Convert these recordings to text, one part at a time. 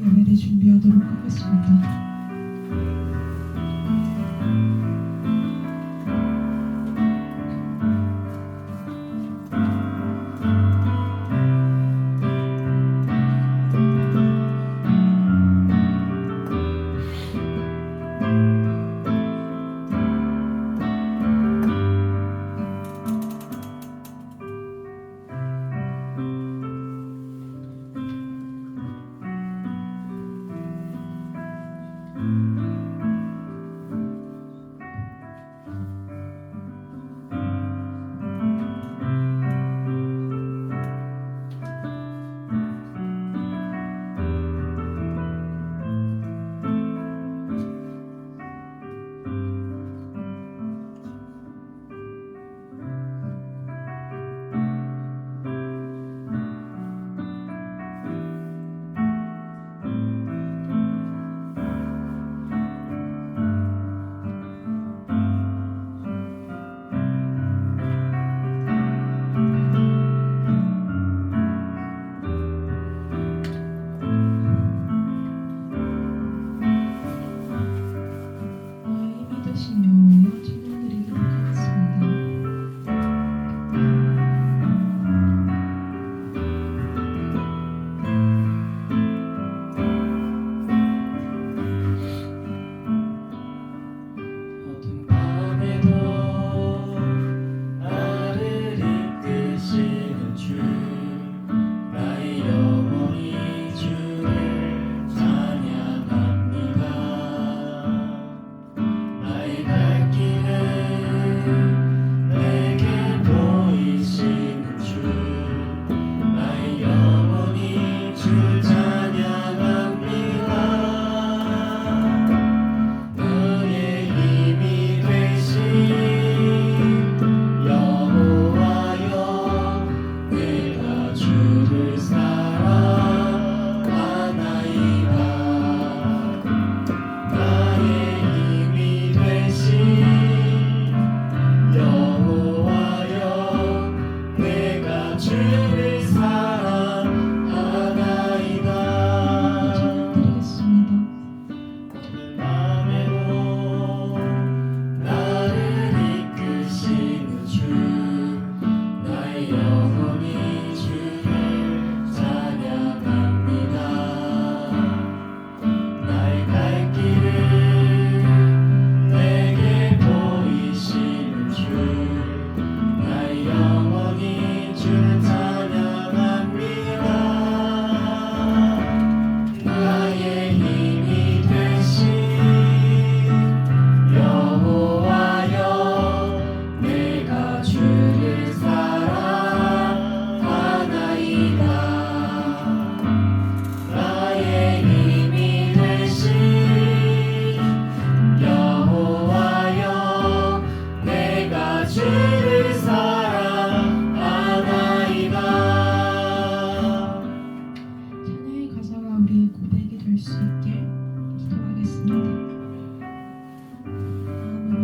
예배를 준비하도록 하겠습니다.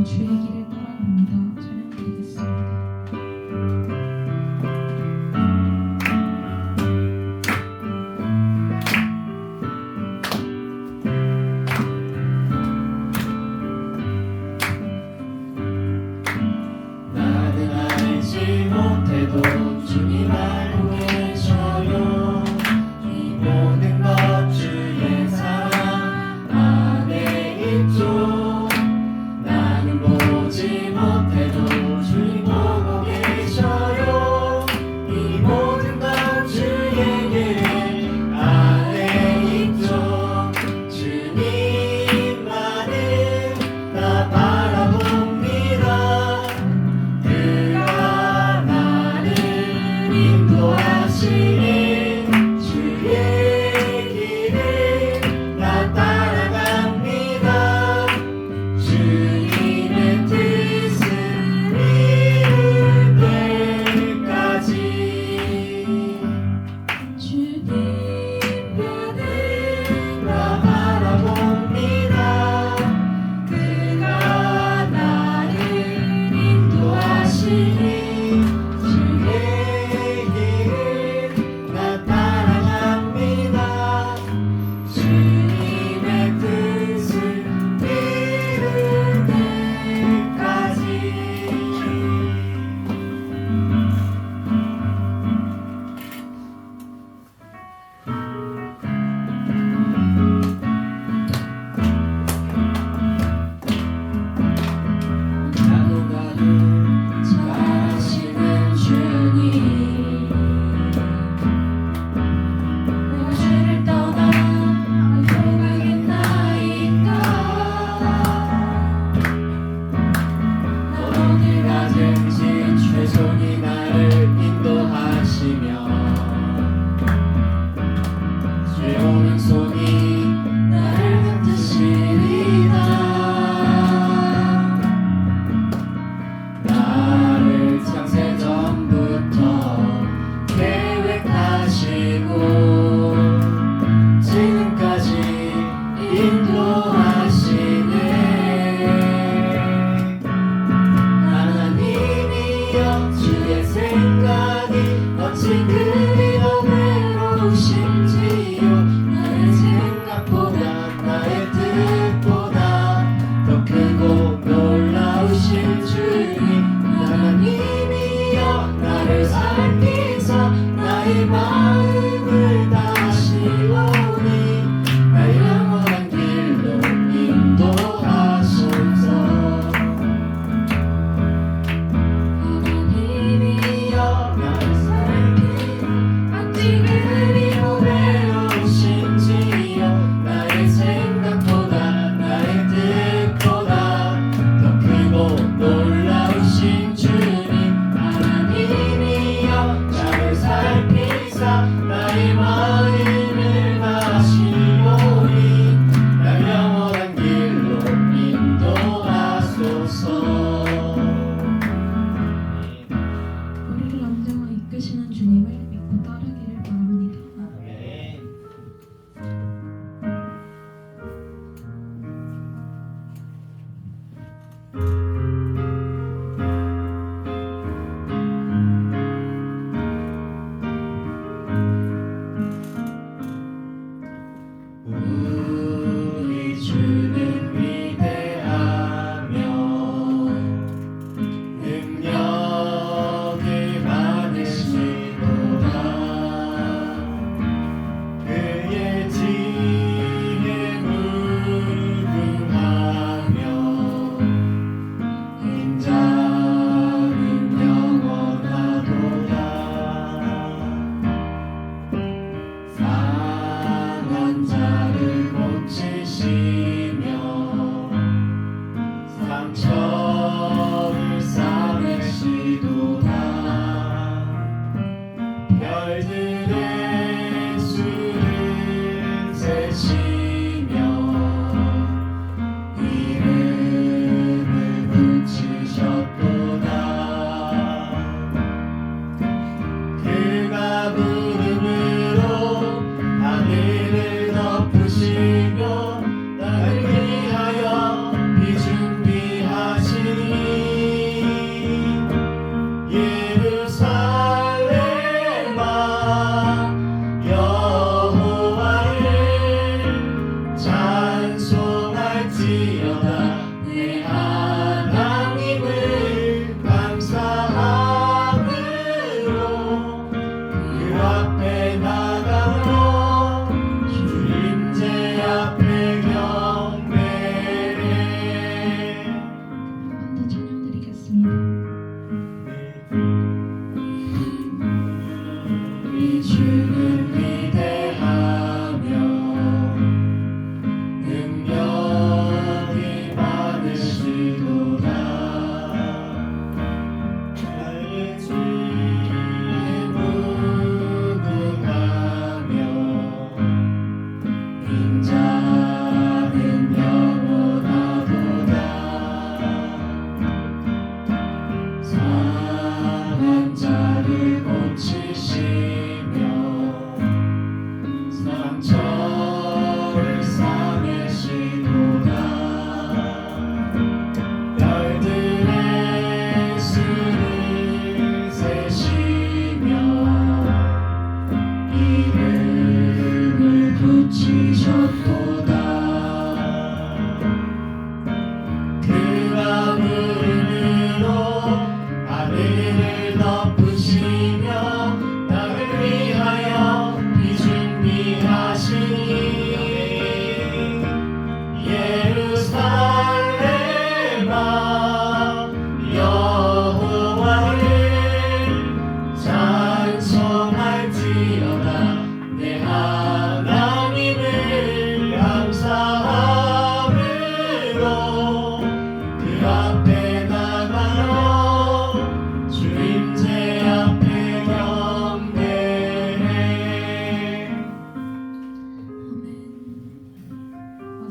주의 길을 따라갑니다. 찬양드리겠습니다. 나는 알지 못해도 주님 알고 계셔요. 이 모든 것 주의 사랑 안에 있죠. 나는 보지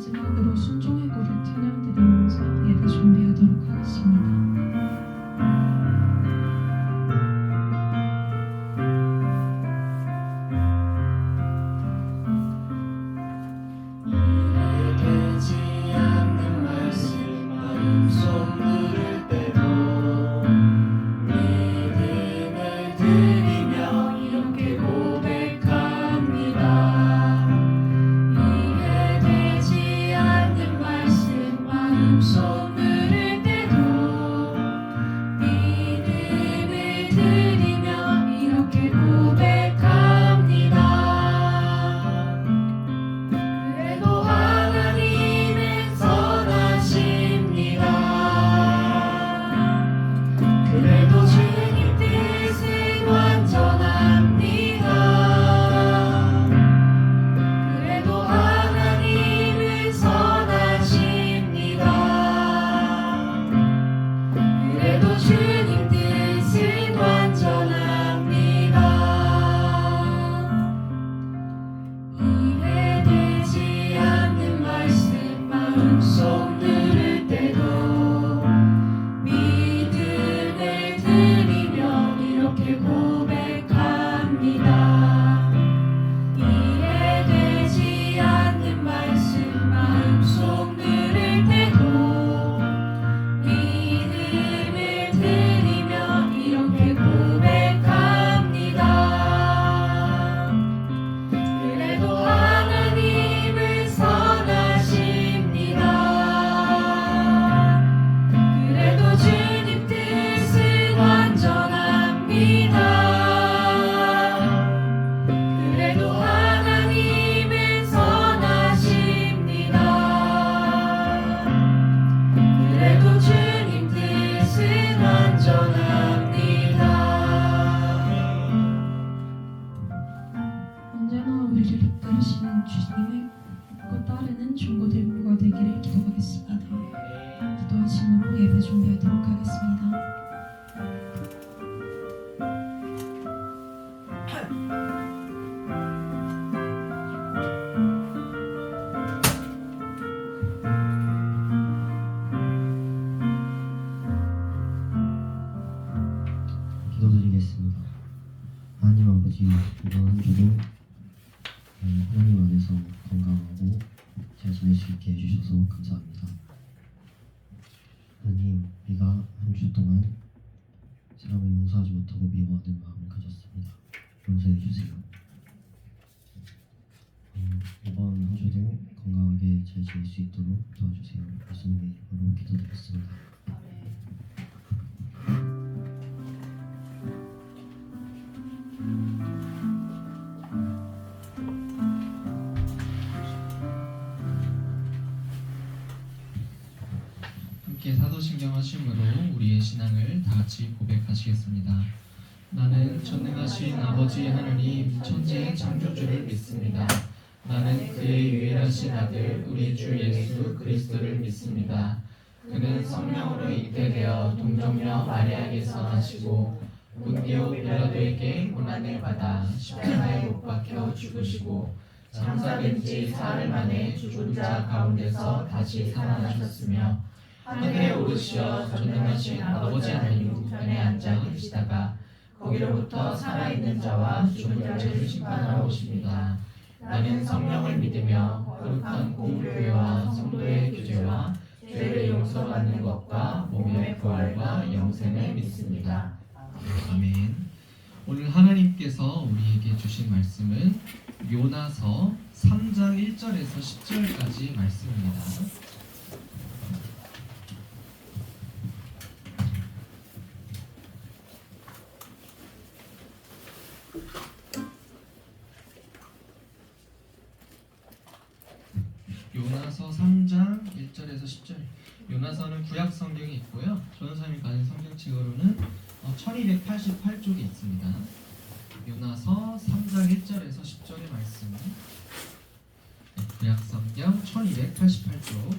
마지막으로 순종의 고를 찬양드리면서 예배 준비하도록 하겠습니다. 이해되지 않는 말씀 마음속 물을 때도 믿음을 드리며 이렇게 고백합니다. 이해되지 않는 말씀 마음속 물을 때도 믿음을 드리며 이렇게 고백합니다. 그래도 하나님은 선하십니다. 그래도 주님 뜻은 완전합니다. 그래도 하나님은 선하십니다. 그래도 주님 뜻은 완전합니다. 이해되지 않는 말씀 마음속 누를 때도 믿음을 드리며 이렇게 고백합니다. 이해되지 않는 말씀 마음속 누를 때도 믿음을 드리며 이렇게 고백합니다. 그래도 하나님은 선하십니다. 그래도 주님 뜻은 완전합니다. 그래도 하나님은 선하십니다. 그래도 주님 뜻은 완전합니다. 언제나 우리를 이끌으시는 주님의 믿고 따르는 종고들과 되기를 기도하겠습니다. 기도하심으로 예배 준비하도록 하겠습니다. 기도드리겠습니다. 하나님 아버지, 이번 한 주도 하나님 안에서 건강하고 잘 지낼 수 있게 해주셔서 감사합니다. 하나님, 우리가 한 주 동안 사람을 용서하지 못하고 미워하는 마음을 가졌습니다. 용서해 주세요. 이번 한 주도 건강하게 잘 지낼 수 있도록 도와주세요. 예수님의 이름으로 기도드렸습니다. 함께 사도신경 하심으로 우리의 신앙을 다 같이 고백하시겠습니다. 나는 전능하신 아버지 하나님 천지의 창조주를 믿습니다. 나는 그의 유일하신 아들 우리 주 예수 그리스도를 믿습니다. 그는 성령으로 잉태되어 동정녀 마리아에게서 나시고 본디오 빌라도에게 고난을 받아 십자가에 못 박혀 죽으시고 장사된 지 사흘 만에 죽은 자 가운데서 다시 살아나셨으며 하늘에 오르시어 전능하신 아버지 하나님 우편에 앉아 계시다가 거기로부터 살아있는 자와 죽은 자를 심판하러 오십니다. 나는 성령을 믿으며 거룩한 공교회와 성도의 교제와 죄를 용서받는 것과 몸의 부활과 영생을 믿습니다. 아멘. 오늘 하나님께서 우리에게 주신 말씀은 요나서 3장 1절에서 10절까지 말씀입니다. 요나서 3장 1절에서 10절. 요나서는 구약 성경이 있고요. 전도사님이 가진 성경책으로는 1288쪽에 있습니다. 요나서 3장 1절에서 10절의 말씀. 구약 성경 1288쪽.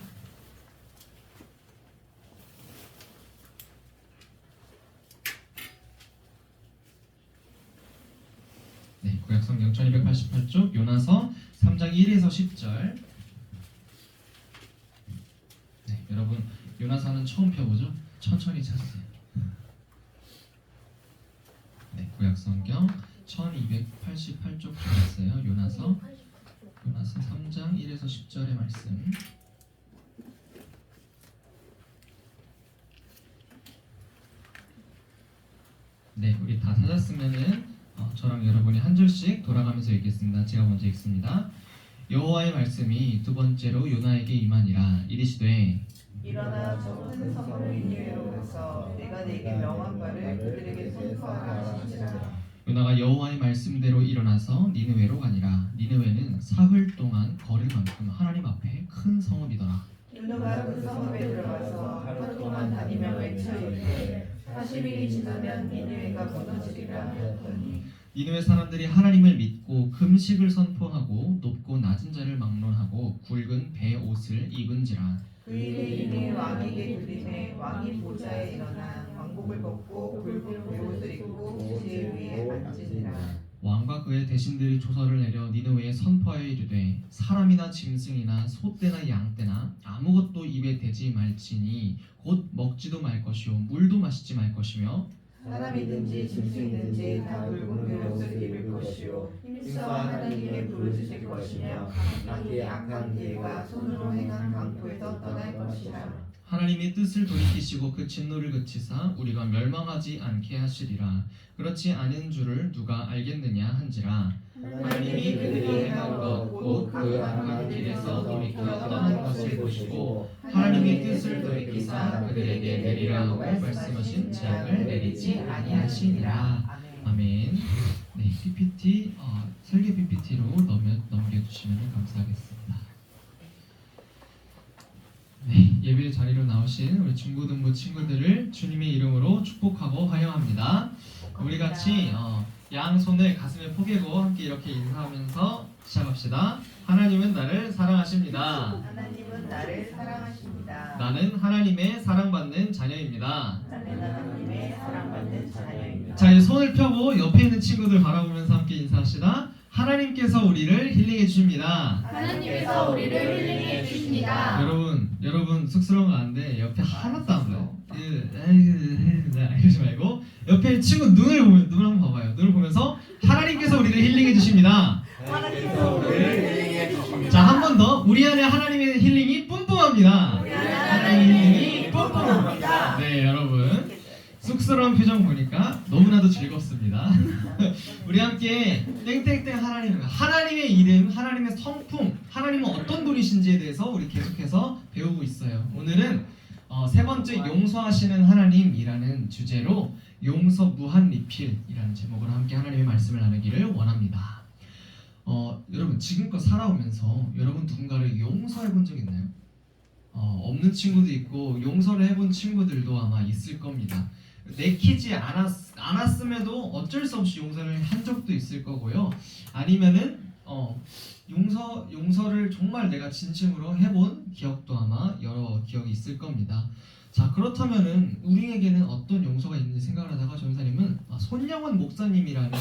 네, 구약 성경 1288쪽 요나서 3장 1에서 10절. 여러분 요나사는 처음 펴보죠? 천천히 찾으세요. 네, 구약성경 1288쪽 중에 있어요. 요나서 3장 1에서 10절의 말씀. 네, 우리 다 찾았으면은 저랑 여러분이 한 절씩 돌아가면서 읽겠습니다. 제가 먼저 읽습니다. 여호와의 말씀이 두 번째로 요나에게 임하니라. 이르시되 일어나 저 큰 성읍 니느웨로 가서 내가 내게 명한 바를 그들에게 선포하라 하시니라. 요나가 여호와의 말씀대로 일어나서 니느웨로 가니라. 니느웨는 사흘 동안 걸을 만큼 하나님 앞에 큰 성읍이더라. 요나가 그 성읍에 들어가서 하루 동안 다니며 외쳐 이르되 40일이 지나면 니느웨가 무너지리라 하였더니 니느웨 사람들이 하나님을 믿고 금식을 선포하고 높고 낮은 자를 막론하고 굵은 배 옷을 입은지라. 그 일에 인해 왕에게 들림에 왕이 보좌에 일어나 왕복을 벗고 굵은 베옷을 입고 제 위에 앉으니라. 왕과 그의 대신들이 조서를 내려 니느웨에 선포하여 이르되 사람이나 짐승이나 소떼나 양떼나 아무것도 입에 대지 말지니 곧 먹지도 말 것이요 물도 마시지 말 것이며 사람이든지 짐승이든지 다 굵은 베옷을 입을 것이요 힘써 하나님께 부르짖을 것이며 각기 악한 길과 손으로 행한 강포에서 떠날 것이라. 하나님이 뜻을 돌이키시고 그 진노를 그치사 우리가 멸망하지 않게 하시리라. 그렇지 않은 줄을 누가 알겠느냐 한지라. 하나님이 그들이 행한 것 곧 그 악한 길에서 돌이켜 떠난 것을 보시고 하나님의 뜻을 돌이키사 그들에게 내리라 하고 말씀하신 재앙을 내리지 아니하시니라. 아멘. 네, PPT 설계 PPT로 넘겨주시면 감사하겠습니다. 네, 예배 자리로 나오신 우리 중고등부 친구들을 주님의 이름으로 축복하고 환영합니다. 우리 같이 양손을 가슴에 포개고 함께 이렇게 인사하면서 시작합시다. 하나님은 나를 사랑하십니다. 하나님은 나를 사랑하십니다. 나는 하나님의 사랑받는 자녀입니다. 나는 하나님의 사랑받는 자녀입니다. 자, 이제 손을 펴고 옆에 있는 친구들 바라보면서 함께 인사합시다. 하나님께서 우리를 힐링해 주십니다. 하나님께서 우리를 힐링해 주십니다. 여러분 쑥스러운 거 아는데 옆에 하나도 안 봐요. 이러지 말고 옆에 친구 눈을 한번 봐봐요. 눈을 보면서 하나님께서 우리를 힐링해 주십니다. 하나님께서 우리를 힐링해 주십니다. 자, 한 번 더. 우리 안에 하나님의 힐링이 뿜뿜합니다. 우리 안에 하나님의 힐링이 뿜뿜합니다. 네, 여러분 쑥스러운 표정 보니까 너무나도 즐겁습니다. 우리 함께 땡땡땡 하나님의 이름, 하나님의 성품, 하나님은 어떤 분이신지에 대해서 우리 계속해서 배우고 있어요. 오늘은 세 번째 용서하시는 하나님이라는 주제로 용서 무한 리필이라는 제목으로 함께 하나님의 말씀을 나누기를 원합니다. 여러분 지금껏 살아오면서 여러분 누군가를 용서해 본 적 있나요? 없는 친구도 있고 용서를 해본 친구들도 아마 있을 겁니다. 내키지 않았음에도 어쩔 수 없이 용서를 한 적도 있을 거고요. 아니면은 용서를 정말 내가 진심으로 해본 기억도 아마 여러 기억이 있을 겁니다. 자, 그렇다면은 우리에게는 어떤 용서가 있는지 생각을 하다가 전사님은 손영원 목사님이라는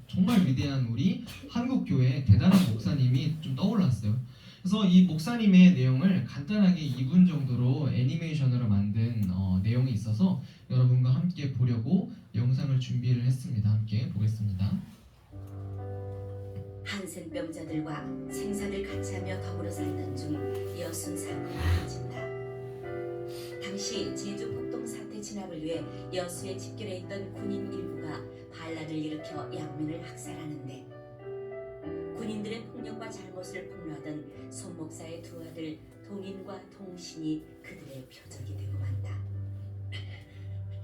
정말 위대한 우리 한국교회 대단한 목사님이 좀 떠올랐어요. 그래서 이 목사님의 내용을 간단하게 2분 정도로 애니메이션으로 만든 내용이 있어서 여러분과 함께 보려고 영상을 준비를 했습니다. 함께 보겠습니다. 한센병자들과 생사를 같이하며 더불어 살던 중 여순 사건이 벌어진다. 당시 제주 폭동 사태 진압을 위해 여수에 집결해 있던 군인 일부가 반란을 일으켜 양민을 학살하는데 군인들의 폭력과 잘못을 폭로하던 손 목사의 두 아들 동인과 동신이 그들의 표적이 되고 만다.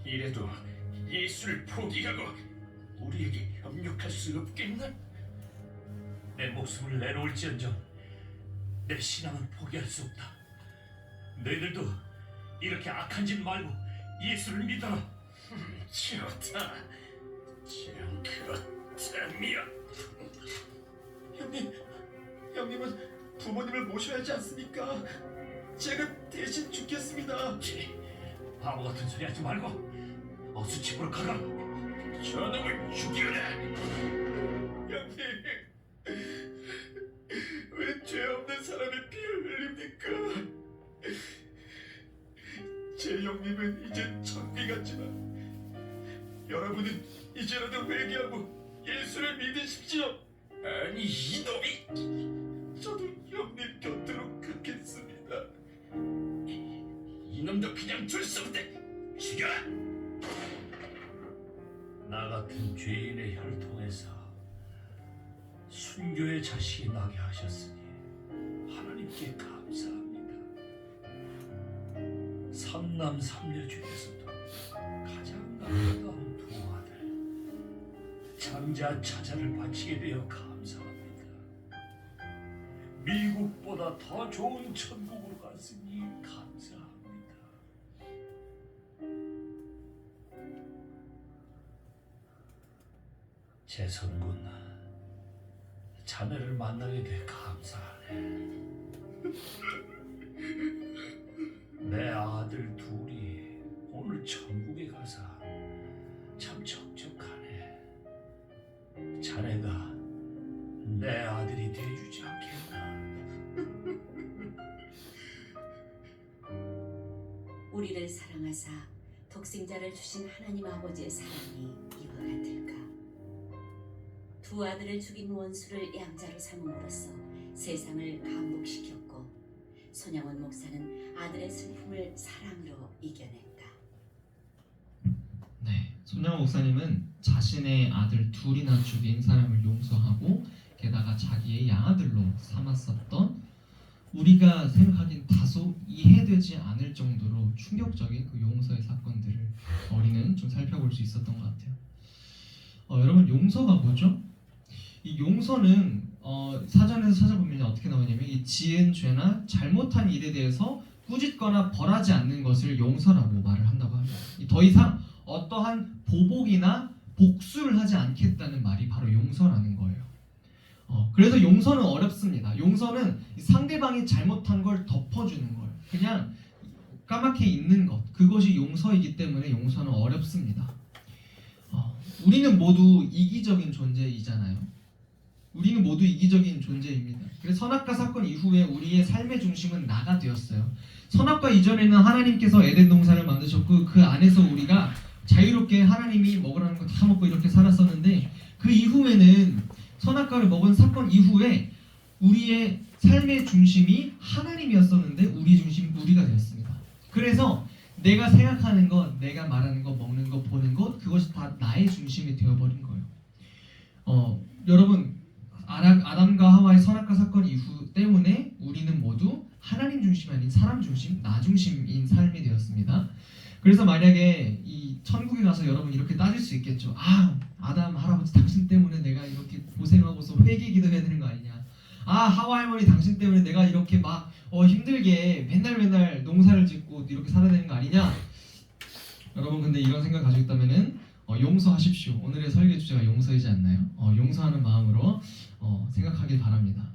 이래도 예수를 포기하고 우리에게 협력할 수 없겠나? 내 목숨을 내놓을지언정 내 신앙은 포기할 수 없다. 너희들도 이렇게 악한 짓 말고 예수를 믿어라. 좋다. 참 그렇다면 형님은 부모님을 모셔야 하지 않습니까? 제가 대신 죽겠습니다. 바보 같은 소리 하지 말고 어서 집으로 가라. 저놈을 죽여라. 형님, 왜 죄 없는 사람의 피를 흘립니까? 형님은 이제 천비 같지만 여러분은 이제라도 회개하고 예수를 믿으십시오. 아니 이놈이! 저도 형님 곁으로 가겠습니다. 이놈도 그냥 둘 수 없대. 죽여라! 나 같은 죄인의 혈을 통해서 순교의 자식이 나게 하셨으니 하나님께 감사합니다. 삼남 삼녀 중에서도 가장 아름다운 두 아들 장자 차자를 바치게 되어 감사합니다. 미국보다 더 좋은 천국으로 갔으니 감사합니다. 재선군, 자네를 만나게 돼 감사하네. 내 아들 둘이 오늘 천국에 가서 참 적적하네. 자네가 내 아들이 돼주지 않겠나? 우리를 사랑하사 독생자를 주신 하나님 아버지의 사랑이 이와 같을까? 두 아들을 죽인 원수를 양자로 삼음으로써 세상을 감복시켰고 손양원 목사는 아들의 슬픔을 사랑으로 이겨냈다. 네, 손양원 목사님은 자신의 아들 둘이나 죽인 사람을 용서하고 게다가 자기의 양아들로 삼았었던 우리가 생각하기엔 다소 이해되지 않을 정도로 충격적인 그 용서의 사건들을 우리는 좀 살펴볼 수 있었던 것 같아요. 여러분, 용서가 뭐죠? 이 용서는 사전에서 찾아보면 어떻게 나오냐면 이 지은 죄나 잘못한 일에 대해서 꾸짖거나 벌하지 않는 것을 용서라고 말을 한다고 합니다. 더 이상 어떠한 보복이나 복수를 하지 않겠다는 말이 바로 용서라는 거예요. 그래서 용서는 어렵습니다. 용서는 상대방이 잘못한 걸 덮어주는 거예요. 그냥 까맣게 있는 것, 그것이 용서이기 때문에 용서는 어렵습니다. 우리는 모두 이기적인 존재이잖아요. 우리는 모두 이기적인 존재입니다. 그래서 선악과 사건 이후에 우리의 삶의 중심은 나가 되었어요. 선악과 이전에는 하나님께서 에덴 동산을 만드셨고 그 안에서 우리가 자유롭게 하나님이 먹으라는 거 다 먹고 이렇게 살았었는데 그 이후에는 선악과를 먹은 사건 이후에 우리의 삶의 중심이 하나님이었었는데 우리 중심이 우리가 되었습니다. 그래서 내가 생각하는 것, 내가 말하는 것, 먹는 것, 보는 것, 그것이 다 나의 중심이 되어버린 거예요. 여러분, 아담과 하와의 선악과 사건 이후 때문에 우리는 모두 하나님 중심 아닌 사람 중심, 나 중심인 삶이 되었습니다. 그래서 만약에 이 천국에 가서 여러분 이렇게 따질 수 있겠죠. 아담 할아버지 당신 때문에 내가 이렇게 고생하고서 회개 기도해야 되는 거 아니냐. 하와 할머니 당신 때문에 내가 이렇게 막 힘들게 맨날 농사를 짓고 이렇게 살아야 되는 거 아니냐. 여러분, 근데 이런 생각 가지고 있다면은 용서하십시오. 오늘의 설교 주제가 용서이지 않나요? 용서하는 마음으로 생각하길 바랍니다.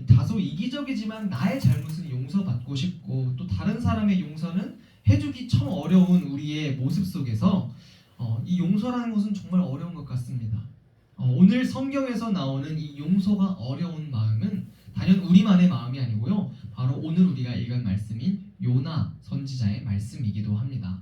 다소 이기적이지만 나의 잘못은 용서받고 싶고 또 다른 사람의 용서는 해주기 참 어려운 우리의 모습 속에서 이 용서라는 것은 정말 어려운 것 같습니다. 오늘 성경에서 나오는 이 용서가 어려운 마음은 단연 우리만의 마음이 아니고요. 바로 오늘 우리가 읽은 말씀인 요나 선지자의 말씀이기도 합니다.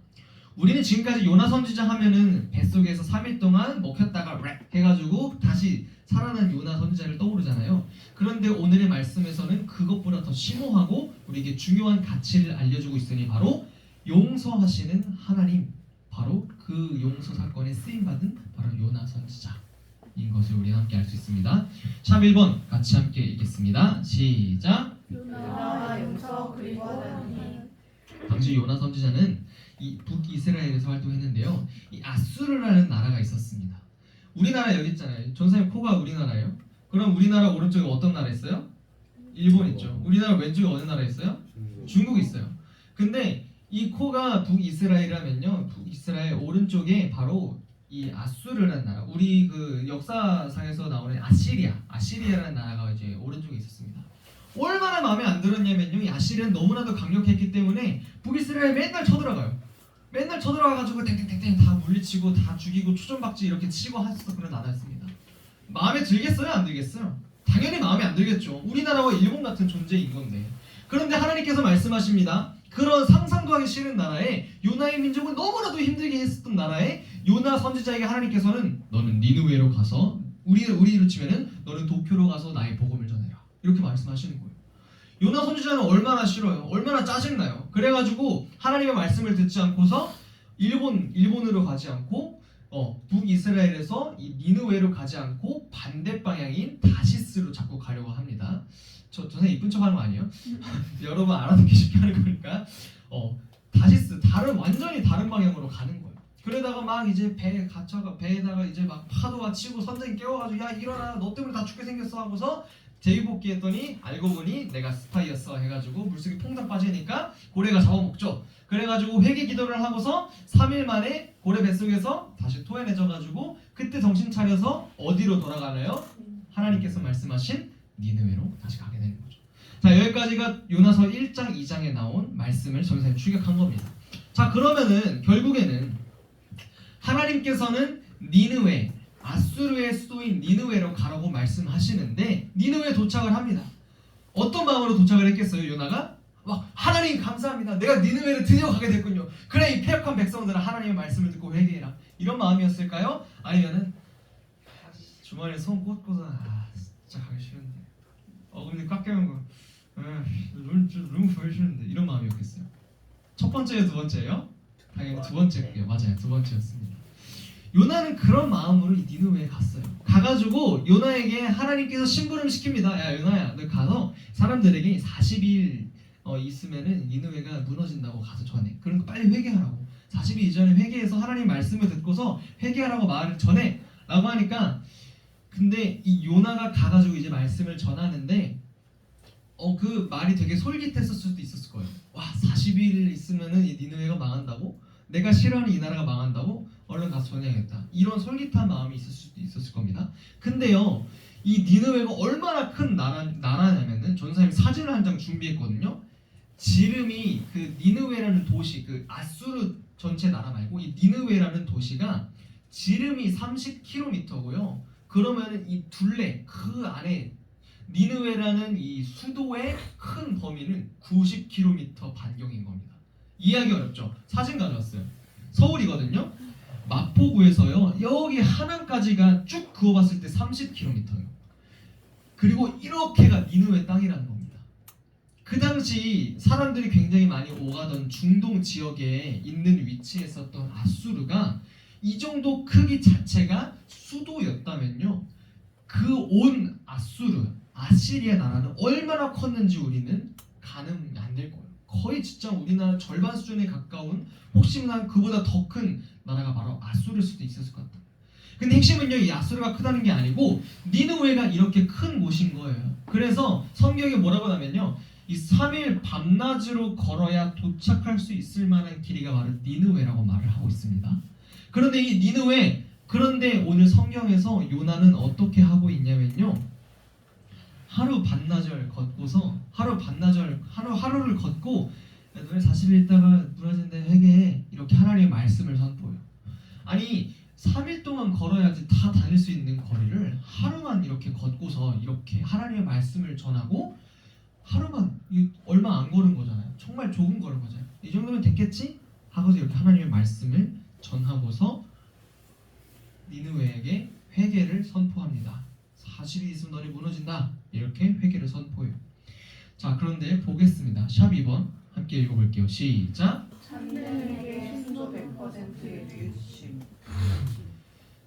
우리는 지금까지 요나 선지자 하면은 뱃속에서 3일 동안 먹혔다가 렉 해가지고 다시 살아난 요나 선지자를 떠오르잖아요. 그런데 오늘의 말씀에서는 그것보다 더 심오하고 우리에게 중요한 가치를 알려주고 있으니 바로 용서하시는 하나님, 바로 그 용서 사건에 쓰임받은 바로 요나 선지자인 것을 우리 함께 알 수 있습니다. 샵 1번 같이 함께 읽겠습니다. 시작. 요나와 용서 그리고 하나님. 당시 요나 선지자는 이 북이스라엘에서 활동했는데요. 이 아수르라는 나라가 있었습니다. 우리나라 여기 있잖아요. 전사님 코가 우리나라예요. 그럼 우리나라 오른쪽에 어떤 나라 있어요? 일본 있죠. 우리나라 왼쪽에 어느 나라 있어요? 중국 있어요. 근데 이 코가 북이스라엘이라면요, 북이스라엘 오른쪽에 바로 이 아수르라는 나라, 우리 그 역사상에서 나오는 아시리아라는 나라가 이제 오른쪽에 있었습니다. 얼마나 마음에 안 들었냐면요, 이 아시리아는 너무나도 강력했기 때문에 북이스라엘 맨날 쳐들어가요. 맨날 쳐들어가가지고 땡땡땡땡 다 물리치고 다 죽이고 초전박쥐 이렇게 치고 하셨던 그런 나라였습니다. 마음에 들겠어요? 안 들겠어요? 당연히 마음에 안 들겠죠. 우리나라와 일본 같은 존재인 건데. 그런데 하나님께서 말씀하십니다. 그런 상상도 하기 싫은 나라에 요나의 민족을 너무나도 힘들게 했었던 나라에 요나 선지자에게 하나님께서는 너는 니느웨로 가서 우리로 치면은 너는 도쿄로 가서 나의 복음을 전해라 이렇게 말씀하시는 거예요. 요나 선지자는 얼마나 싫어요. 얼마나 짜증나요. 그래가지고 하나님의 말씀을 듣지 않고서 일본으로 가지 않고 북이스라엘에서 이 니느웨로 가지 않고 반대 방향인 다시스로 자꾸 가려고 합니다. 저는 이쁜 척하는 거 아니에요? 여러분 알아듣기 쉽게 하는 거니까 다시스 완전히 다른 방향으로 가는 거예요. 그러다가 막 이제 배에다가 이제 막 파도가 치고 선장이 깨워가지고 야 일어나 너 때문에 다 죽게 생겼어 하고서 제비뽑기했더니 알고 보니 내가 스파이였어 해가지고 물속에 퐁당 빠지니까 고래가 잡아먹죠. 그래가지고 회개 기도를 하고서 3일 만에 고래 뱃속에서 다시 토해내져가지고 그때 정신 차려서 어디로 돌아가나요? 하나님께서 말씀하신 니느웨로 다시 가게 되는 거죠. 자 여기까지가 요나서 1장 2장에 나온 말씀을 전사님 추격한 겁니다. 자 그러면은 결국에는 하나님께서는 니느웨 아수르의 수도인 니느웨로 가라고 말씀하시는데 니느웨에 도착을 합니다. 어떤 마음으로 도착을 했겠어요? 요나가 막 하나님 감사합니다. 내가 니느웨를 드디어 가게 됐군요. 그래 이 패역한 백성들아 하나님의 말씀을 듣고 회개해라. 이런 마음이었을까요? 아니면은 주머니에 손 꽂고서 진짜 가기 싫은데 어금니 꽉 깨는 거 너무 보기 싫은데 이런 마음이었겠어요? 첫 번째요? 두 번째요? 당연히 두 번째예요. 맞아요. 두 번째였습니다. 요나는 그런 마음으로 이 니느웨에 갔어요. 가가지고 요나에게 하나님께서 심부름 시킵니다. 야 요나야 너 가서 사람들에게 40일 있으면은 니느웨가 무너진다고 가서 전해. 그러니까 빨리 회개하라고. 40일 이전에 회개해서 하나님 말씀을 듣고서 회개하라고 말을 전해 라고 하니까 근데 이 요나가 가가지고 이제 말씀을 전하는데 그 말이 되게 솔깃했을 수도 있었을 거예요. 와 40일 있으면은 이 니느웨가 망한다고? 내가 싫어하는 이 나라가 망한다고? 얼른 가서 전해야겠다. 이런 솔깃한 마음이 있을 수도 있었을 겁니다. 근데요, 이 니느웨가 얼마나 큰 나라냐면은 전사님 사진을 한 장 준비했거든요. 지름이 그 니느웨라는 도시, 그 아수르 전체 나라 말고 이 니느웨라는 도시가 지름이 30km고요. 그러면은 이 둘레 그 안에 니느웨라는 이 수도의 큰 범위는 90km 반경인 겁니다. 이해하기 어렵죠? 사진 가져왔어요. 서울이거든요. 마포구에서요 여기 하남까지가 쭉 그어봤을 때 30km예요. 그리고 이렇게가 니느웨 땅이라는 겁니다. 그 당시 사람들이 굉장히 많이 오가던 중동 지역에 있는 위치에 있었던 아수르가 이 정도 크기 자체가 수도였다면요 그 온 아시리아 나라는 얼마나 컸는지 우리는 가늠이 안 될 거예요. 거의 진짜 우리나라 절반 수준에 가까운 혹시나 그보다 더 큰 나라가 바로 아수르일 수도 있었을 것 같아요. 근데 핵심은요 이 아수르가 크다는 게 아니고 니느웨가 이렇게 큰 곳인 거예요. 그래서 성경에 뭐라고 하냐면요 이 3일 밤낮으로 걸어야 도착할 수 있을 만한 길이가 바로 니느웨라고 말을 하고 있습니다. 그런데 이 니느웨 그런데 오늘 성경에서 요나는 어떻게 하고 있냐면요 하루 반나절 걷고서 하루를 걷고 너네 40일 있다가 무너진데 회개해 이렇게 하나님의 말씀을 선포해요. 아니 3일 동안 걸어야지 다 다닐 수 있는 거리를 하루만 이렇게 걷고서 이렇게 하나님의 말씀을 전하고 하루만 얼마 안 걸은 거잖아요. 정말 조금 걸은 거잖아요. 이 정도면 됐겠지? 하고서 이렇게 하나님의 말씀을 전하고서 니느웨에게 회개를 선포합니다. 40일 있으면 너네 무너진다. 이렇게 회개를 선포해요. 자 그런데 보겠습니다. 샵 2번 함께 읽어볼게요. 시작. 참되에게 순도 100%의 뉘우치심.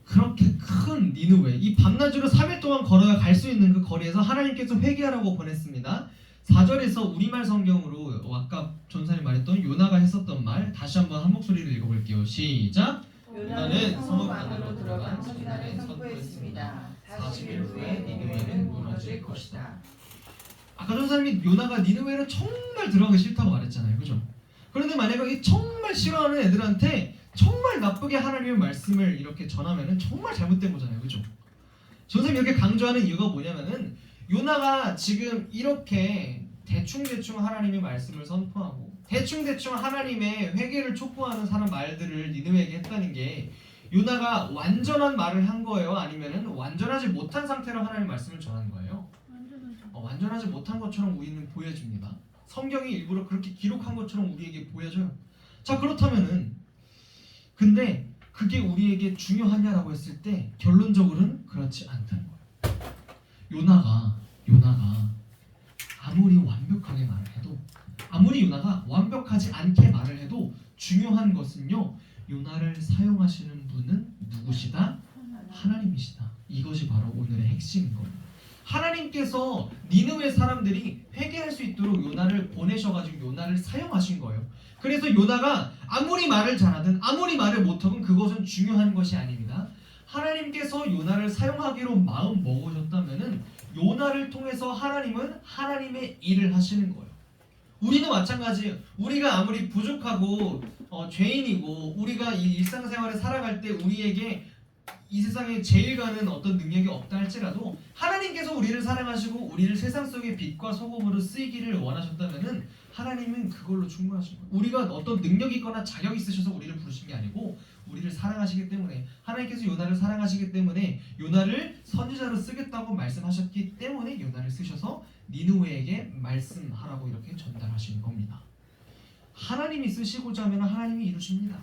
그렇게 큰 니느웨 이 밤낮으로 3일 동안 걸어야 갈 수 있는 그 거리에서 하나님께서 회개하라고 보냈습니다. 4절에서 우리말 성경으로 아까 전사님 말했던 요나가 했었던 말 다시 한번 한 목소리를 읽어볼게요. 시작. 요나는 성읍 안으로 들어간 첫날에 선포했습니다. 40일 후에 니느웨는 무너질 것이다. 아까 전사님이 요나가 니느웨를 정말 들어가기 싫다고 말했잖아요. 그죠? 그런데 만약에 정말 싫어하는 애들한테 정말 나쁘게 하나님의 말씀을 이렇게 전하면은 정말 잘못된 거잖아요. 그죠? 전사님이 이렇게 강조하는 이유가 뭐냐면은 요나가 지금 이렇게 대충대충 하나님의 말씀을 선포하고 대충대충 하나님의 회개를 촉구하는 사람 말들을 니느웨에게 했다는 게 요나가 완전한 말을 한 거예요? 아니면은 완전하지 못한 상태로 하나님의 말씀을 전한 거예요? 완전하지 못한 것처럼 우리는 보여집니다. 성경이 일부러 그렇게 기록한 것처럼 우리에게 보여져요. 자, 그렇다면은 근데 그게 우리에게 중요하냐라고 했을 때 결론적으로는 그렇지 않다는 거예요. 요나가 아무리 완벽하게 말을 해도, 아무리 요나가 완벽하지 않게 말을 해도 중요한 것은요, 요나를 사용하시는 분은 누구시다? 하나님이시다. 이것이 바로 오늘의 핵심인 겁니다. 하나님께서 니느웨 사람들이 회개할 수 있도록 요나를 보내셔가지고 요나를 사용하신 거예요. 그래서 요나가 아무리 말을 잘하든 아무리 말을 못하든 그것은 중요한 것이 아닙니다. 하나님께서 요나를 사용하기로 마음 먹으셨다면은 요나를 통해서 하나님은 하나님의 일을 하시는 거예요. 우리도 마찬가지예요. 우리가 아무리 부족하고 죄인이고 우리가 이 일상생활을 살아갈 때 우리에게 이 세상에 제일 가는 어떤 능력이 없다 할지라도 하나님께서 우리를 사랑하시고 우리를 세상 속의 빛과 소금으로 쓰이기를 원하셨다면은 하나님은 그걸로 충분하신 거예요. 우리가 어떤 능력이 있거나 자격이 있으셔서 우리를 부르신 게 아니고 우리를 사랑하시기 때문에, 하나님께서 요나를 사랑하시기 때문에 요나를 선지자로 쓰겠다고 말씀하셨기 때문에 요나를 쓰셔서 니느웨에게 말씀하라고 이렇게 전달하신 겁니다. 하나님이 쓰시고자 하면 하나님이 이루십니다.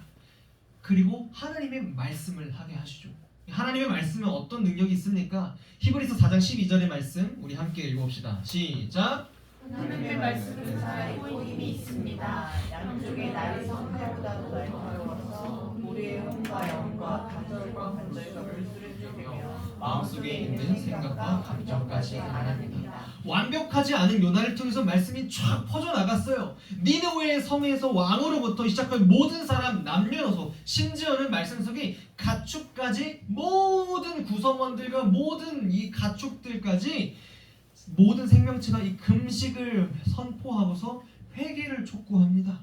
그리고 하나님의 말씀을 하게 하시죠. 하나님의 말씀은 어떤 능력이 있습니까? 히브리서 4장 12절의 말씀 우리 함께 읽어봅시다. 시작. 하나님의 말씀은 살아있고 힘이 있습니다. 양쪽의 날이 성칼보다도 날카로워서 우리의 혼과 영과 간절과 관절과 불수를 찌르며 마음속에 있는 생각과 감정까지 알아냅니다. 완벽하지 않은 요나를 통해서 말씀이 쫙 퍼져나갔어요. 니느웨의 성에서 왕으로부터 시작한 모든 사람, 남녀노소, 심지어는 말씀 속에 가축까지, 모든 구성원들과 모든 이 가축들까지 모든 생명체가 이 금식을 선포하고서 회개를 촉구합니다.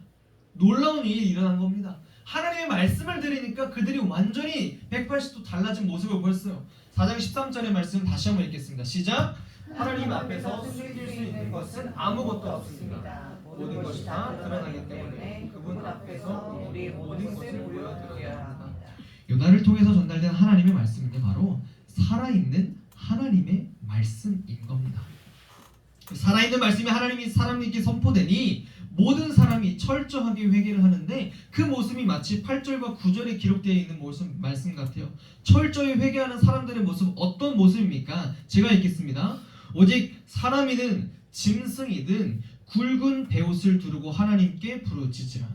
놀라운 일이 일어난 겁니다. 하나님의 말씀을 들으니까 그들이 완전히 180도 달라진 모습을 보였어요. 4장 13절의 말씀 다시 한번 읽겠습니다. 시작. 하나님 앞에서 숨길 수 있는 것은 아무것도 없습니다. 모든 것이 다 드러나기 때문에 그분 앞에서 우리의 모든 것을 보여드려야 합니다. 요나를 통해서 전달된 하나님의 말씀은 바로 살아있는 하나님의 말씀인 겁니다. 살아있는 말씀이 하나님이 사람에게 선포되니 모든 사람이 철저하게 회개를 하는데 그 모습이 마치 8절과 9절에 기록되어 있는 말씀 같아요. 철저히 회개하는 사람들의 모습, 어떤 모습입니까? 제가 읽겠습니다. 오직 사람이든 짐승이든 굵은 베옷을 두르고 하나님께 부르짖으라.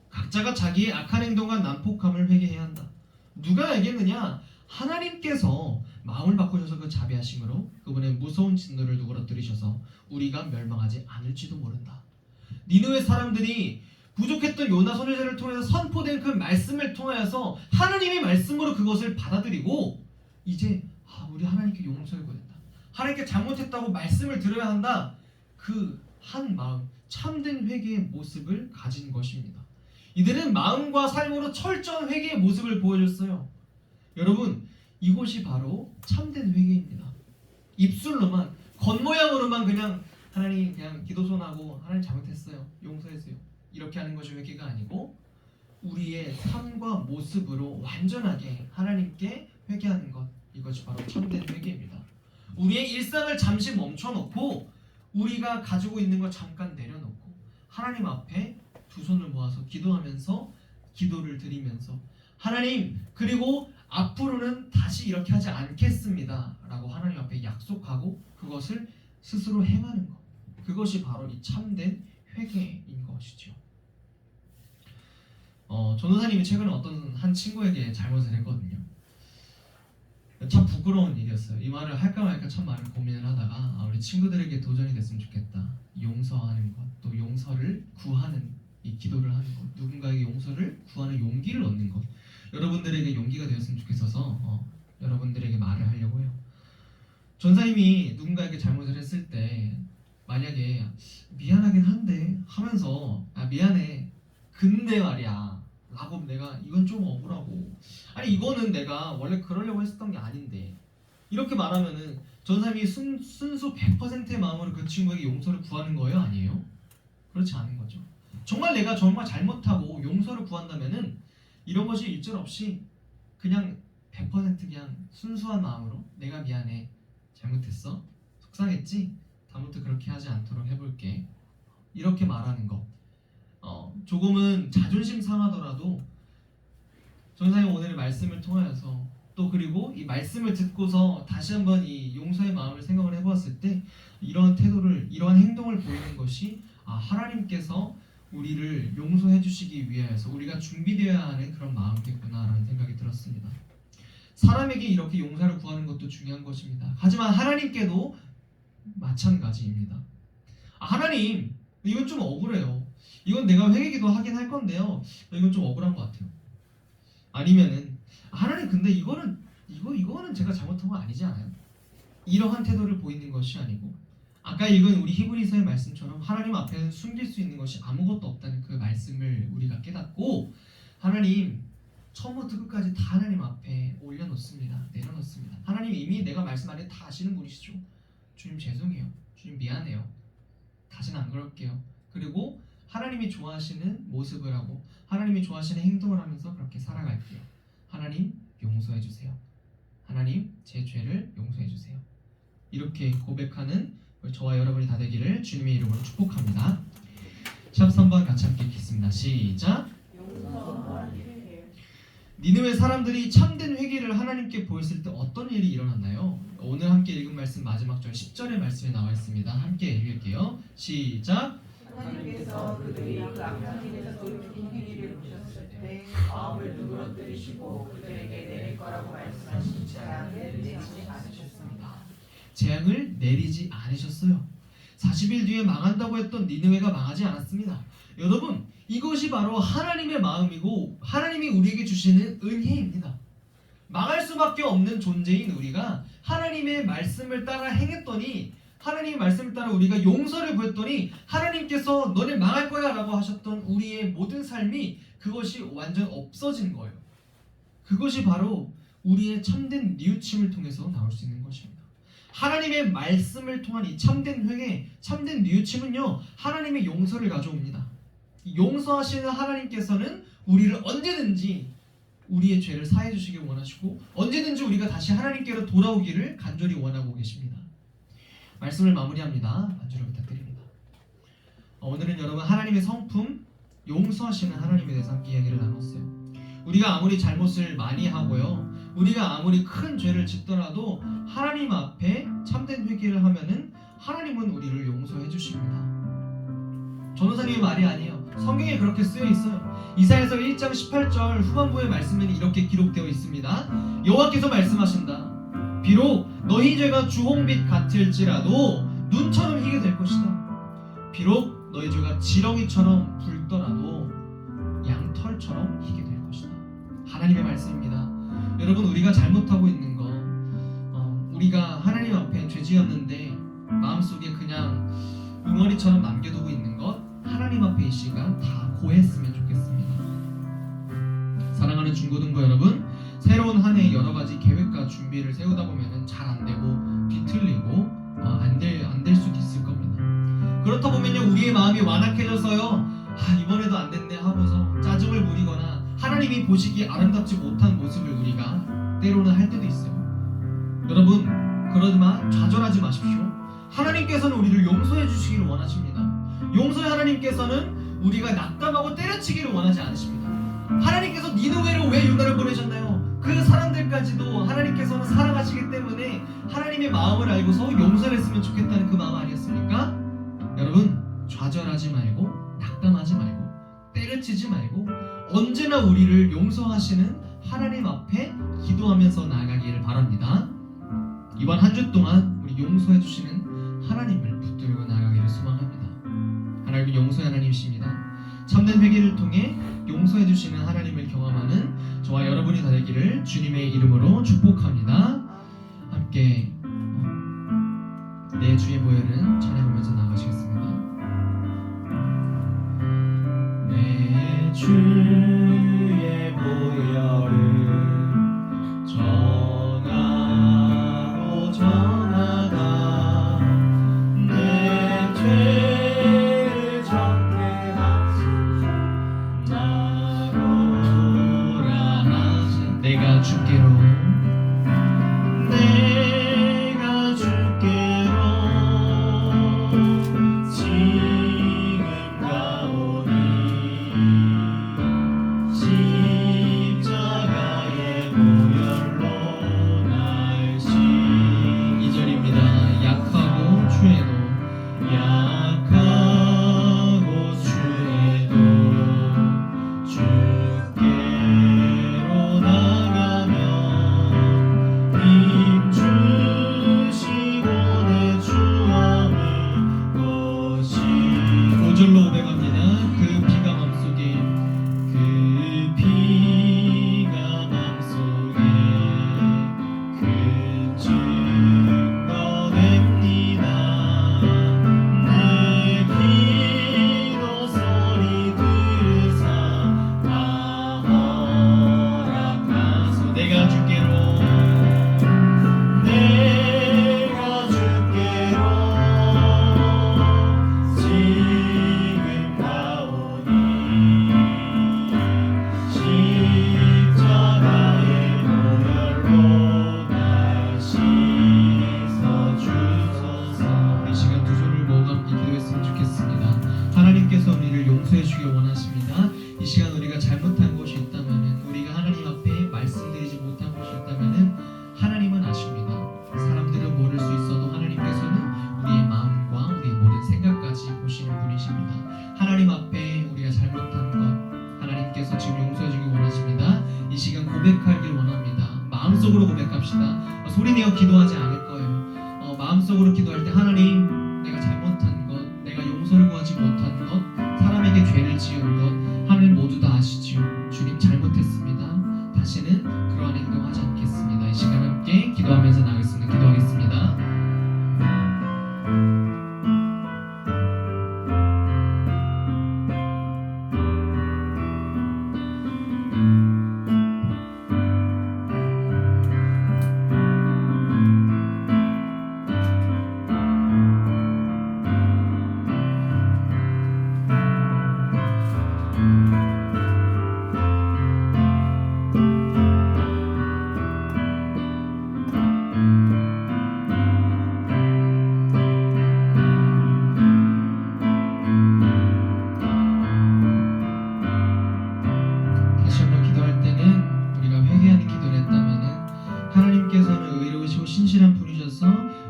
각자가 자기의 악한 행동과 난폭함을 회개해야 한다. 누가 알겠느냐? 하나님께서 마음을 바꾸셔서 그 자비하심으로 그분의 무서운 진노를 누그러뜨리셔서 우리가 멸망하지 않을지도 모른다. 니느웨 사람들이 부족했던 요나 선지자를 통해서 선포된 그 말씀을 통하여서 하나님의 말씀으로 그것을 받아들이고 이제 우리 하나님께 용서를 구해야 된다. 하나님께 잘못했다고 말씀을 들어야 한다. 그 한 마음, 참된 회개의 모습을 가진 것입니다. 이들은 마음과 삶으로 철저한 회개의 모습을 보여줬어요. 여러분, 이것이 바로 참된 회개입니다. 입술로만, 겉모양으로만 그냥 하나님 그냥 기도손하고 하나님 잘못했어요, 용서해주세요, 이렇게 하는 것이 회개가 아니고 우리의 삶과 모습으로 완전하게 하나님께 회개하는 것, 이것이 바로 참된 회개입니다. 우리의 일상을 잠시 멈춰놓고 우리가 가지고 있는 것 잠깐 내려놓고 하나님 앞에 두 손을 모아서 기도하면서 기도를 드리면서 하나님, 그리고 앞으로는 다시 이렇게 하지 않겠습니다 라고 하나님 앞에 약속하고 그것을 스스로 행하는 것, 그것이 바로 이 참된 회개인 것이죠. 전도사님이 최근에 어떤 한 친구에게 잘못을 했거든요. 참 부끄러운 일이었어요. 이 말을 할까 말까 참 많은 고민을 하다가 우리 친구들에게 도전이 됐으면 좋겠다. 용서하는 것, 또 용서를 구하는 이 기도를 하는 것, 누군가에게 용서를 구하는 용기를 얻는 것, 여러분들에게 용기가 되었으면 좋겠어서 여러분들에게 말을 하려고 해요. 전사님이 누군가에게 잘못을 했을 때 만약에 미안하긴 한데 하면서 미안해 근데 말이야 라고 내가 이건 좀 억울하고, 아니 이거는 내가 원래 그러려고 했었던 게 아닌데 이렇게 말하면은 전사님이 순수 100%의 마음으로 그 친구에게 용서를 구하는 거예요? 아니에요? 그렇지 않은 거죠. 정말 내가 정말 잘못하고 용서를 구한다면은 이런 것이 일절 없이 그냥 100% 그냥 순수한 마음으로 내가 미안해, 잘못했어, 속상했지, 다음부터 그렇게 하지 않도록 해볼게, 이렇게 말하는 거 조금은 자존심 상하더라도 전사님 오늘의 말씀을 통하여서 또 그리고 이 말씀을 듣고서 다시 한번 이 용서의 마음을 생각을 해보았을 때 이러한 태도를 이러한 행동을 보이는 것이 하나님께서 우리를 용서해 주시기 위하여서 우리가 준비되어야 하는 그런 마음이겠구나라는 생각이 들었습니다. 사람에게 이렇게 용서를 구하는 것도 중요한 것입니다. 하지만 하나님께도 마찬가지입니다. 하나님 이건 좀 억울해요. 이건 내가 회개기도 하긴 할 건데요. 이건 좀 억울한 것 같아요. 아니면은 하나님 근데 이거는 제가 잘못한 거 아니지 않아요? 이러한 태도를 보이는 것이 아니고 아까 읽은 우리 히브리서의 말씀처럼 하나님 앞에는 숨길 수 있는 것이 아무것도 없다는 그 말씀을 우리가 깨닫고 하나님 처음부터 끝까지 다 하나님 앞에 올려놓습니다. 내려놓습니다. 하나님 이미 내가 말씀 안에 다 아시는 분이시죠. 주님 죄송해요. 주님 미안해요. 다시는 안 그럴게요. 그리고 하나님이 좋아하시는 모습을 하고 하나님이 좋아하시는 행동을 하면서 그렇게 살아갈게요. 하나님 용서해 주세요. 하나님 제 죄를 용서해 주세요. 이렇게 고백하는 저와 여러분이 다 되기를 주님의 이름으로 축복합니다. 샵 3번 같이 함께 읽겠습니다. 시작. 니느웨 사람들이 참된 회개를 하나님께 보였을 때 어떤 일이 일어났나요? 오늘 함께 읽은 말씀 마지막 절 10절의 말씀에 나와 있습니다. 함께 읽을게요. 시작. 하나님께서 그들이 그 악한 길에서 돌이킨 행위를 보셨을 때 마음을 누그러뜨리시고 그들에게 내릴 거라고 말씀하신 재앙을 내리지 않으셨습니다. 재앙을 내리지 않으셨어요. 40일 뒤에 망한다고 했던 니느웨가 망하지 않았습니다. 여러분 이것이 바로 하나님의 마음이고 하나님이 우리에게 주시는 은혜입니다. 망할 수밖에 없는 존재인 우리가 하나님의 말씀을 따라 행했더니 하나님의 말씀을 따라 우리가 용서를 구했더니 하나님께서 너네 망할 거야 라고 하셨던 우리의 모든 삶이 그것이 완전 없어진 거예요. 그것이 바로 우리의 참된 뉘우침을 통해서 나올 수 있는 것입니다. 하나님의 말씀을 통한 이 참된 회개, 참된 뉘우침은요 하나님의 용서를 가져옵니다. 용서하시는 하나님께서는 우리를 언제든지 우리의 죄를 사해 주시길 원하시고 언제든지 우리가 다시 하나님께로 돌아오기를 간절히 원하고 계십니다. 말씀을 마무리합니다. 안주를 부탁드립니다. 오늘은 여러분 하나님의 성품 용서하시는 하나님에 대해서 함께 이야기를 나눴어요. 우리가 아무리 잘못을 많이 하고요 우리가 아무리 큰 죄를 짓더라도 하나님 앞에 참된 회개를 하면은 하나님은 우리를 용서해 주십니다. 전도사님의 말이 아니에요. 성경에 그렇게 쓰여 있어요. 이사야서 1장 18절 후반부의 말씀에는 이렇게 기록되어 있습니다. 여호와께서 말씀하신다. 비록 너희 죄가 주홍빛 같을지라도 눈처럼 희게 될 것이다. 비록 너희 죄가 지렁이처럼 붉더라도 양털처럼 희게 될 것이다. 하나님의 말씀입니다. 여러분 우리가 잘못하고 있는 거 우리가 하나님 앞에 죄지었는데 마음속에 그냥 응어리처럼 남겨두고 있는 것 하나님 앞에 이 시간 다 고했으면 좋겠습니다. 사랑하는 중고등부 여러분 새로운 한 해 여러 가지 계획과 준비를 세우다 보면 잘 안 되고 뒤틀리고 안 될 수도 있을 겁니다. 그렇다 보면요 우리의 마음이 완악해져서요 이번에도 안 됐네 하고서 짜증을 부리거나 하나님이 보시기에 아름답지 못한 모습을 우리가 때로는 할 때도 있어요. 여러분 그러지만 좌절하지 마십시오. 하나님께서는 우리를 용서해 주시기를 원하십니다. 용서의 하나님께서는 우리가 낙담하고 때려치기를 원하지 않으십니다. 하나님께서 니느웨로 왜 유다를 보내셨나요? 그 사람들까지도 하나님께서는 사랑하시기 때문에 하나님의 마음을 알고서 용서를 했으면 좋겠다는 그 마음 아니었습니까? 여러분 좌절하지 말고 낙담하지 말고 때려치지 말고 언제나 우리를 용서하시는 하나님 앞에 기도하면서 나아가기를 바랍니다. 이번 한 주 동안 우리 용서해 주시는 하나님을 붙들고 나아가기를 소망합니다. 하나님은 용서의 하나님이십니다. 참된 회개를 통해 용서해 주시는 하나님을 경험하는 저와 여러분이 다 되기를 주님의 이름으로 축복합니다. 함께 내 주의 보혈은 찬양하면서 나가시겠습니다. 내 주의 보혈을 전하고 전하다 내 죄를 정죄하신 나로라 하신 내가 주께로 지금 용서해 주길 원하십니다. 이 시간 우리가 잘못한 것이 있다면은, 우리가 하나님 앞에 말씀드리지 못한 것이 있다면은 하나님은 아십니다. 사람들은 모를 수 있어도 하나님께서는 우리의 마음과 우리의 모든 생각까지 보시는 분이십니다. 하나님 앞에 우리가 잘못한 것 하나님께서 지금 용서해 주길 원하십니다. 이 시간 고백하길 원합니다. 마음속으로 고백합시다. 소리내어 기도하지 않을 거예요. 마음속으로 기도할 때 하나님, 내가 잘못한 것, 내가 용서를 구하지 못한 것, 사람에게 죄를 지은 것 하나님 모두 다 아시지요. 주님 잘못했습니다. 다시는 그러한 행동하지 않겠습니다. 이 시간 함께 기도하면서 나가겠습니다. 기도하겠습니다. 다시 한번 기도할 때는 우리가 회개하는 기도를 했다면은 하나님께서는 의로우시고 신실한 분이셔서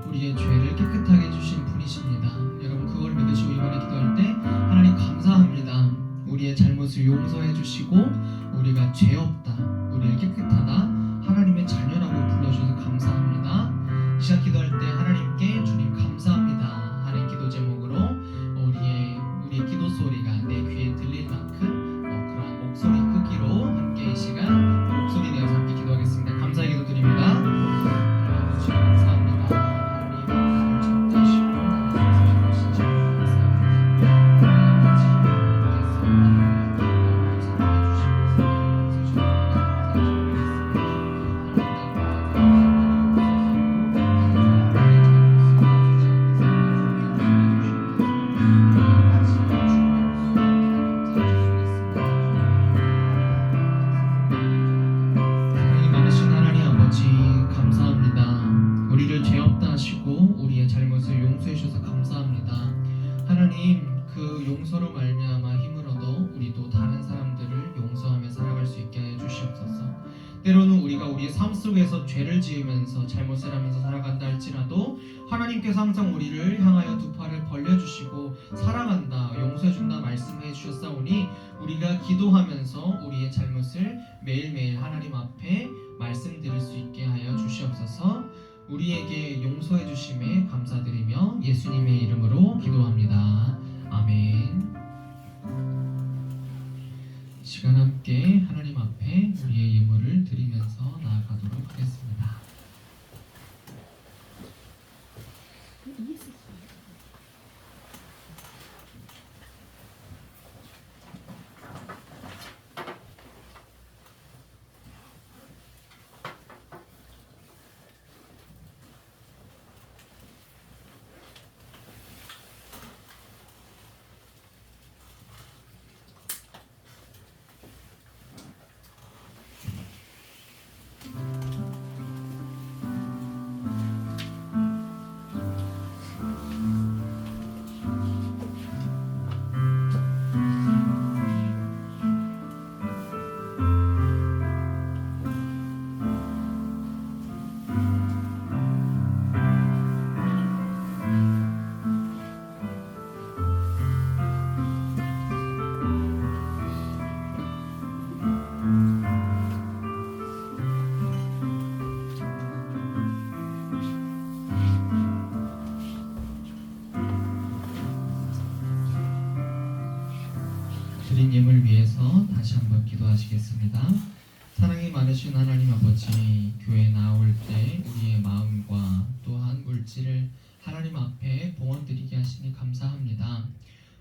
우리의 죄를 깨끗하게 해주신 분이십니다. 여러분 그걸 믿으시고 이번에 기도할 때 하나님 감사합니다. 우리의 잘못을 용서해 주시고 우리가 죄 없다, 우리를 깨끗하다, 하나님의 자녀라고 불러주셔서 감사합니다. 이 시간 기도할 때 하나님께 주님 감사합니다 하는 기도 제목으로 우리의 기도 소리가 내 귀에 들릴 만큼 그러한 목소리 크기로 함께 이 시간 목소리 내어서 함께 기도하겠습니다. 감사의 기도 드립니다. 하나님 주님 감사합니다. 하나님 참다시고 나를 진짜 감사합니다. 사랑이 많으신 하나님 아버지 감사합니다. 우리를 죄 없다 하시고 우리의 잘못을 용서해 주셔서 감사합니다. 하나님 그 용서로 말미암아 힘을 얻어 우리도 다른 사람들을 용서하며 살아갈 수 있게 하여 주시옵소서. 때로는 우리가 우리의 삶 속에서 죄를 지으면서 잘못을 하면서 살아간다 할지라도 하나님께서 항상 우리를 향하여 두 팔을 벌려주시고 사랑한다, 용서해준다 말씀해 주셨사오니 우리가 기도하면서 우리의 잘못을 매일매일 하나님 앞에 말씀드릴 수 있게 하여 주시옵소서. 우리에게 용서해 주심에 감사드리며 예수님의 이름으로 기도합니다. 아멘. 시간 함께 하나님 앞에 우리의 예물을 드리면서 나아가도록 하겠습니다. 드린 예물 위해서 다시 한번 기도하시겠습니다. 사랑이 많으신 하나님 아버지, 교회에 나올 때 우리의 마음과 또한 물질을 하나님 앞에 봉헌드리게 하시니 감사합니다.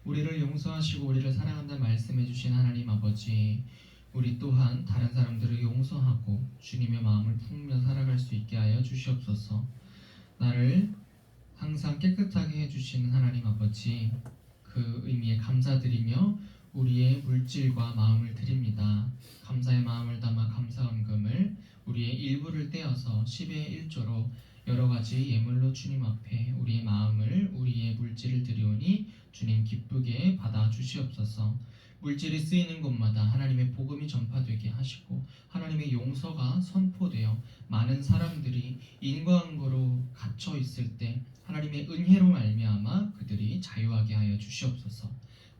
우리를 용서하시고 우리를 사랑한다 말씀해 주신 하나님 아버지, 우리 또한 다른 사람들을 용서하고 주님의 마음을 품으며 살아갈 수 있게 하여 주시옵소서. 나를 항상 깨끗하게 해주시는 하나님 아버지, 그 의미에 감사드리며 우리의 물질과 마음을 드립니다. 감사의 마음을 담아 감사헌금을 우리의 일부를 떼어서 10의 1조로 여러 가지 예물로 주님 앞에 우리의 마음을 우리의 물질을 드리오니 주님 기쁘게 받아 주시옵소서. 물질이 쓰이는 곳마다 하나님의 복음이 전파되게 하시고 하나님의 용서가 선포되어 많은 사람들이 인과응보로 갇혀 있을 때 하나님의 은혜로 말미암아 그들이 자유하게 하여 주시옵소서.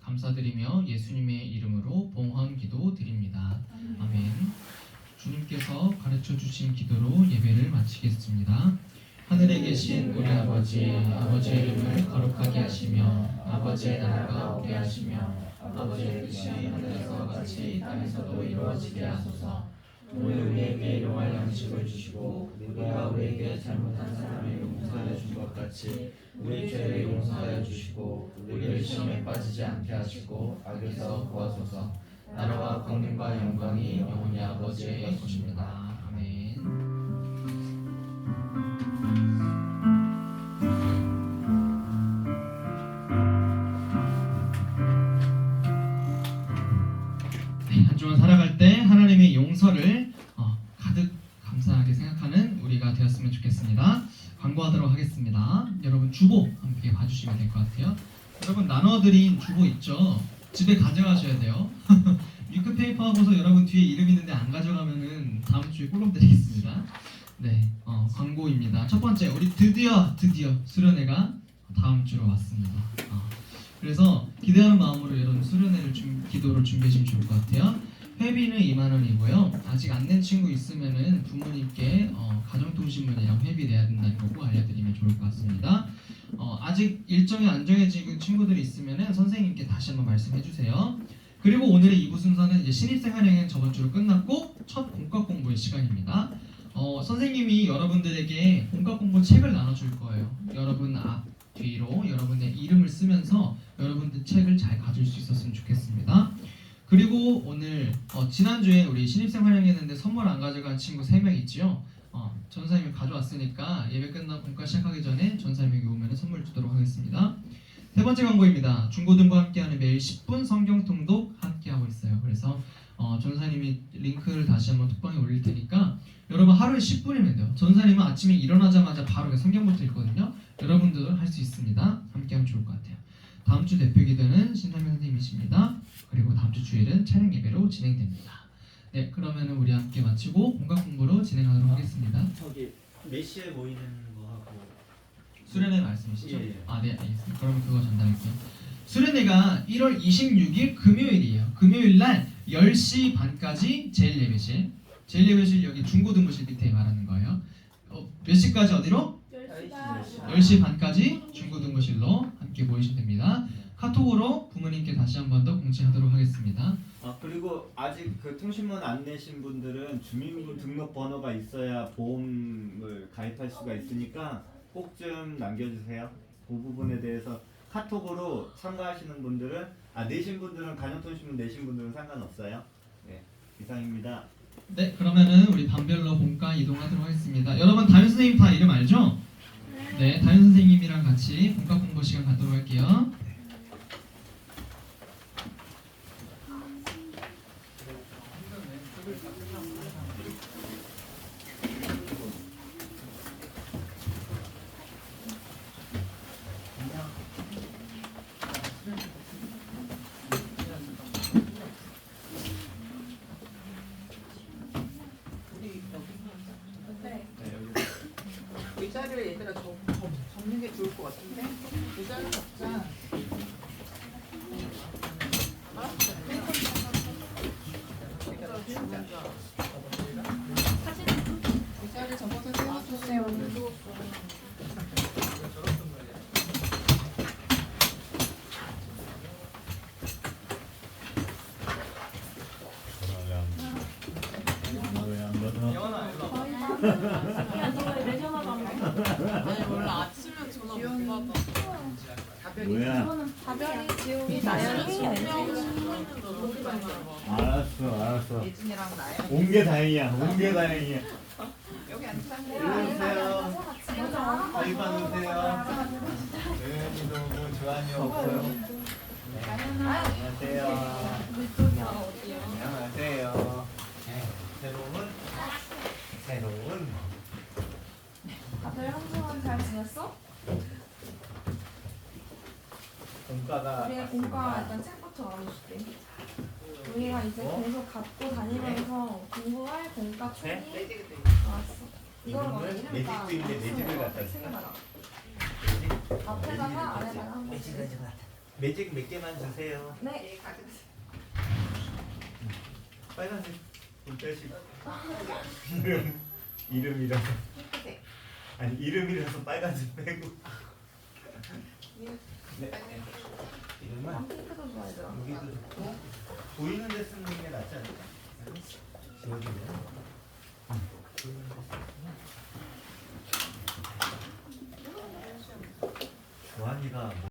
감사드리며 예수님의 이름으로 봉헌기도 드립니다. 아멘. 주님께서 가르쳐 주신 기도로 예배를 마치겠습니다. 하늘에 계신 우리 아버지의 이름을 거룩하게 하시며 아버지의 나라가 오게 하시며 아버지의 뜻이 하늘에서 같이 땅에서도 이루어지게 하소서. 오늘 우리에게 일용할 양식을 주시고 우리가 우리에게 잘못한 사람을 용서하여 준 것 같이 우리 죄를 용서하여 주시고 우리를 시험에 빠지지 않게 하시고 악에서 구하소서. 나라와 권능과 영광이 영원히 아버지의 것입니다. 아멘. 한 주간 살아갈 때 하나님의 용서를 가득 감사하게 생각하는 우리가 되었으면 좋겠습니다. 광고하도록 하겠습니다. 여러분 주보 함께 봐주시면 될 것 같아요. 여러분 나눠드린 주보 있죠? 집에 가져가셔야 돼요. 뮤크페이퍼 하고서 여러분 뒤에 이름 있는데 안 가져가면은 다음 주에 꿀렁 드리겠습니다. 네, 광고입니다. 첫 번째, 우리 드디어 수련회가 다음 주로 왔습니다. 그래서 기대하는 마음으로 여러분 수련회를 기도를 준비해 주시면 좋을 것 같아요. 회비는 2만 원이고요. 아직 안 낸 친구 있으면은 부모님께 가정통신문이랑 회비 내야 된다는 거 꼭 알려드리면 좋을 것 같습니다. 아직 일정이 안 정해진 친구들이 있으면은 선생님께 다시 한번 말씀해 주세요. 그리고 오늘의 2부 순서는 이제 신입생 활용은 저번 주로 끝났고 첫 본격 공부의 시간입니다. 선생님이 여러분들에게 본격 공부 책을 나눠줄 거예요. 여러분 앞 뒤로 여러분의 이름을 쓰면서 여러분들 책을 잘 가질 수 있었으면 좋겠습니다. 그리고 오늘 지난주에 우리 신입생 활용했는데 선물 안 가져간 친구 3명 있지요. 전사님이 가져왔으니까 예배 끝나고 본과 시작하기 전에 전사님에게 오면 선물 주도록 하겠습니다. 세 번째 광고입니다. 중고등과 함께하는 매일 10분 성경 통독 함께하고 있어요. 그래서 전사님이 링크를 다시 한번 톡방에 올릴 테니까 여러분 하루에 10분이면 돼요. 전사님은 아침에 일어나자마자 바로 성경부터 읽거든요. 여러분들도 할 수 있습니다. 함께하면 좋을 것 같아요. 다음 주 대표 기도는 신상민 선생님이십니다. 그리고 다음 주 주일은 찬양 예배로 진행됩니다. 네, 그러면은 우리 함께 마치고 본격 공부로 진행하도록 하겠습니다. 저기 몇 시에 모이는 거 하고 수련회 말씀이시죠? 예. 네, 알겠습니다. 그럼 그거 전달할게요. 수련회가 1월 26일 금요일이에요. 금요일 날 10시 반까지 제일예배실. 제일예배실 여기 중고등부실 밑에 말하는 거예요. 몇 시까지 어디로? 10시 반까지 중고등부실로 함께 모이시면 됩니다. 카톡으로 부모님께 다시 한 번 더 공지하도록 하겠습니다. 그리고 아직 그 통신문 안 내신 분들은 주민분 등록번호가 있어야 보험을 가입할 수가 있으니까 꼭 좀 남겨주세요. 그 부분에 대해서 카톡으로 참가하시는 분들은 내신 분들은 가정통신문 내신 분들은 상관없어요. 네, 이상입니다. 네, 그러면은 우리 반별로 본과 이동하도록 하겠습니다. 여러분 담임 선생님 다 이름 알죠? 네, 담임 선생님이랑 같이 본과 공부 시간 갖도록 할게요. 의자를 얘들아 접는 게 좋을 것 같은데? 의자를 접자. 의자를 접어서 세워주세요. 아니 원래 아침에 전화 못 받아. 뭐야? 다별이 지용이 나연이 알았어. 예진이랑 나야. 온 게 다행이야. 여기 앉자. 일어나세요. 빨리 받으세요. 조연이도 뭐 좋아하는 거 없어요? 안녕하세요. 안녕하세요. 새로운 다들 한 공과 일단 책부터 알아줄게. 우리가 이제 계속 갖고 다니면서 공부할 공과 책이 나왔어. 이거를 막 이름과 매직도 있는데 매직을 갖다 세 줄까? 개가 나와. 앞에다가 아래다가 한 번씩. 매직 몇 개만 주세요. 네. 빨간색 볼펜씩. 이름이라서. 핑크색. 아니 이름이라서 빨간색 빼고. 네. 이름만 핑크도 좋아하죠. 여기도 좋고 보이는 데 쓰는 게 낫지 않을까? 지워지면. 보이는 데 쓰는 게. 조한이가